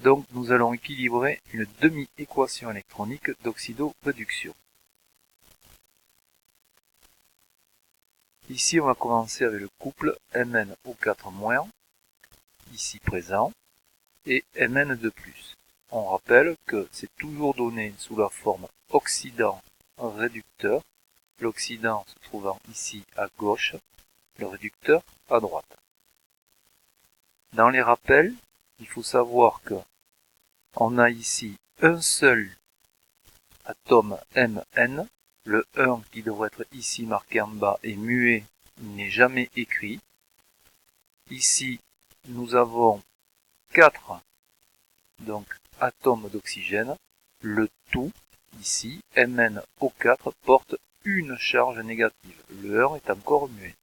Donc nous allons équilibrer une demi-équation électronique d'oxydoréduction. Ici on va commencer avec le couple MnO4-, ici présent, et Mn de plus. On rappelle que c'est toujours donné sous la forme oxydant-réducteur, l'oxydant se trouvant ici à gauche, le réducteur à droite. Dans les rappels, il faut savoir que on a ici un seul atome Mn, le 1 qui devrait être ici marqué en bas est muet, il n'est jamais écrit. Ici, nous avons 4 donc, atomes d'oxygène. Le tout, ici, MnO4, porte une charge négative. Le 1 est encore muet.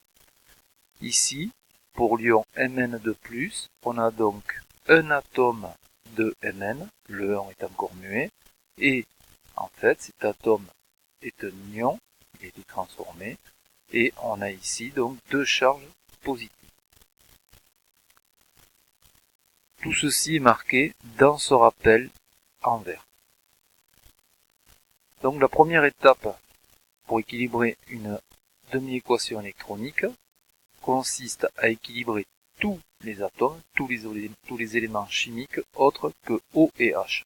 Ici, pour l'ion Mn de plus, on a donc un atome de Mn, le 1 est encore muet, et en fait cet atome est un ion, il a été transformé, et on a ici donc deux charges positives. Tout ceci est marqué dans ce rappel en vert. Donc la première étape pour équilibrer une demi-équation électronique consiste à équilibrer tous les atomes, tous les éléments chimiques autres que O et H.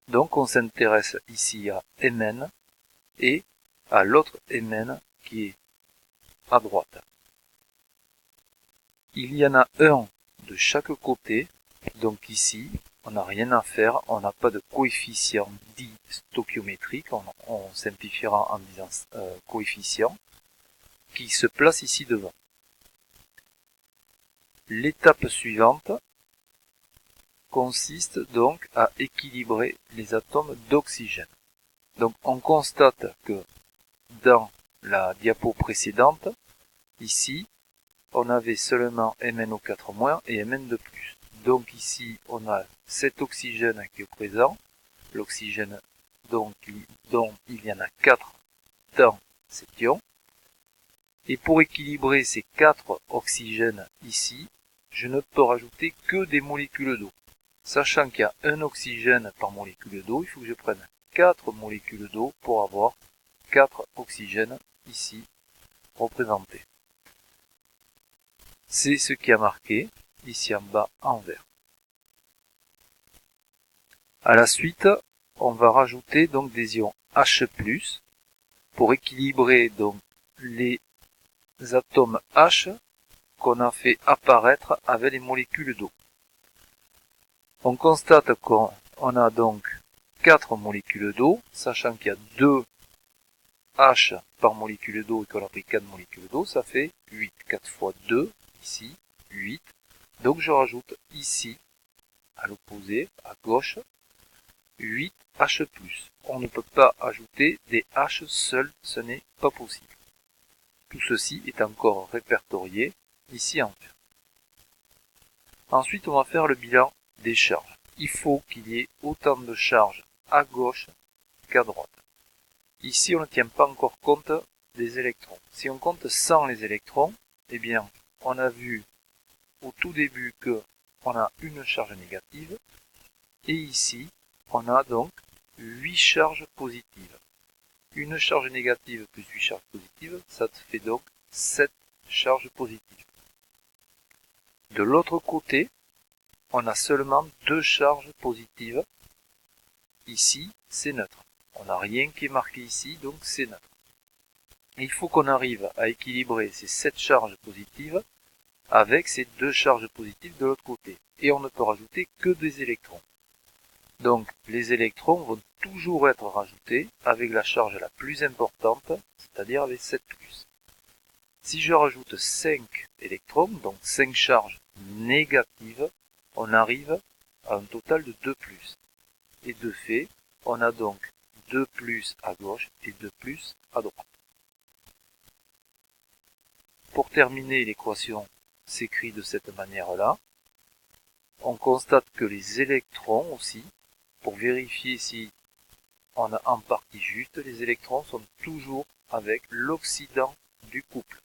Donc on s'intéresse ici à Mn et à l'autre Mn qui est à droite. Il y en a un de chaque côté, donc ici on n'a rien à faire, on n'a pas de coefficient dit stoichiométrique, on simplifiera en disant coefficient, qui se place ici devant. L'étape suivante consiste donc à équilibrer les atomes d'oxygène. Donc on constate que dans la diapo précédente, ici, on avait seulement MnO4- et Mn de plus. Donc ici, on a cet oxygène qui est présent, l'oxygène dont il y en a 4 dans cet ion. Et pour équilibrer ces 4 oxygènes ici, je ne peux rajouter que des molécules d'eau. Sachant qu'il y a un oxygène par molécule d'eau, il faut que je prenne 4 molécules d'eau pour avoir 4 oxygènes ici représentés. C'est ce qui a marqué ici en bas en vert. À la suite, on va rajouter donc des ions H+, pour équilibrer donc les atomes H qu'on a fait apparaître avec les molécules d'eau. On constate qu'on a donc 4 molécules d'eau, sachant qu'il y a 2 H par molécule d'eau et qu'on a pris 4 molécules d'eau, ça fait 8. 4 fois 2, ici, 8. Donc je rajoute ici, à l'opposé, à gauche, 8 H+. On ne peut pas ajouter des H seuls, ce n'est pas possible. Tout ceci est encore répertorié ici en vert. Ensuite, on va faire le bilan des charges. Il faut qu'il y ait autant de charges à gauche qu'à droite. Ici, on ne tient pas encore compte des électrons. Si on compte sans les électrons, eh bien, on a vu au tout début qu'on a une charge négative. Et ici, on a donc 8 charges positives. Une charge négative plus 8 charges positives, ça te fait donc 7 charges positives. De l'autre côté, on a seulement 2 charges positives. Ici, c'est neutre. On n'a rien qui est marqué ici, donc c'est neutre. Et il faut qu'on arrive à équilibrer ces 7 charges positives avec ces 2 charges positives de l'autre côté. Et on ne peut rajouter que des électrons. Donc les électrons vont toujours être rajoutés avec la charge la plus importante, c'est-à-dire avec 7+. Si je rajoute 5 électrons, donc 5 charges négatives, on arrive à un total de 2+. Et de fait, on a donc 2+ à gauche et 2+ à droite. Pour terminer, l'équation s'écrit de cette manière-là. On constate que les électrons aussi, pour vérifier si on a en partie juste, les électrons sont toujours avec l'oxydant du couple.